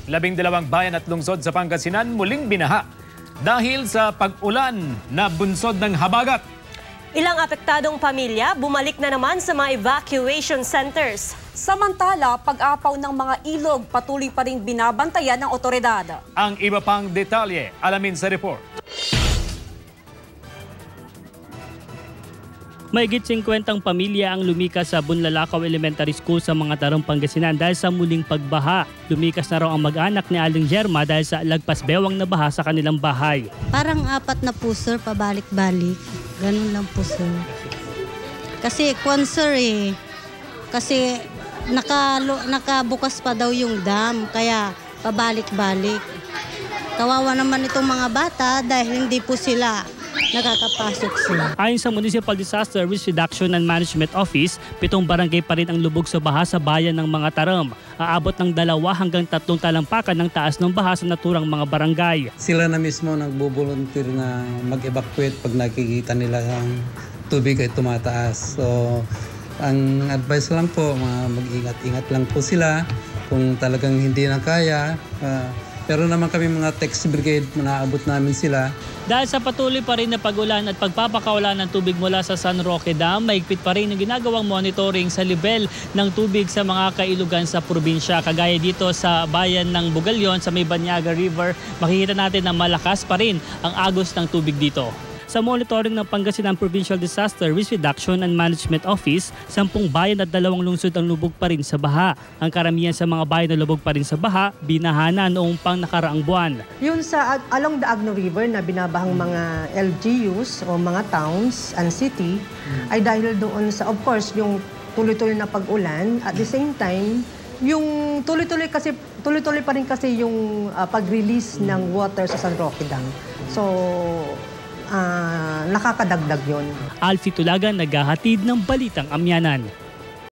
12 bayan at lungsod sa Pangasinan muling binaha dahil sa pag-ulan na bunsod ng habagat. Ilang apektadong pamilya bumalik na naman sa mga evacuation centers. Samantala, pag-apaw ng mga ilog patuloy pa ring binabantayan ng otoridad. Ang iba pang detalye, alamin sa report. Mahigit 50 pamilya ang lumikas sa Bunlalakaw Elementary School sa mga Tarong, Pangasinan dahil sa muling pagbaha. Lumikas na raw ang mag-anak ni Aling Germa dahil sa lagpas bewang na baha sa kanilang bahay. Parang 4 na po sir, pabalik-balik. Ganun lang po sir. Kasi Kasi nakabukas pa daw yung dam, kaya pabalik-balik. Kawawa naman itong mga bata dahil hindi po sila nakakapasok sila. Ayon sa Municipal Disaster Risk Reduction and Management Office, 7 barangay pa rin ang lubog sa baha sa bayan ng mga Taram. Aabot ng 2 hanggang 3 talampakan ng taas ng baha sa naturang mga barangay. Sila na mismo nagbo-volunteer na mag-evacuate pag nakikita nila ang tubig ay tumataas. So, ang advice lang po, mag-ingat-ingat lang po sila kung talagang hindi na kaya. Pero naman kami mga text brigade, manaabot namin sila. Dahil sa patuloy pa rin na pag-ulan at pagpapakawalan ng tubig mula sa San Roque Dam, mahigpit pa rin ang ginagawang monitoring sa level ng tubig sa mga kailugan sa probinsya. Kagaya dito sa bayan ng Bugalyon sa may Banyaga River, makikita natin na malakas pa rin ang agos ng tubig dito. Sa monitoring ng Pangasinan Provincial Disaster Risk Reduction and Management Office, 10 bayan at 2 lungsod ang lubog pa rin sa baha. Ang karamihan sa mga bayan na lubog pa rin sa baha, binaha noong pang nakaraang buwan. Yun sa along the Agno River na binabahang mga LGUs o mga towns and city ay dahil doon sa, of course, yung tuloy-tuloy na pag-ulan. At the same time, yung tuloy-tuloy pa rin kasi yung pag-release ng water sa San Roque Dam. So, nakakadagdag yun. Alfie Tulagan, naghahatid ng Balitang Amyanan.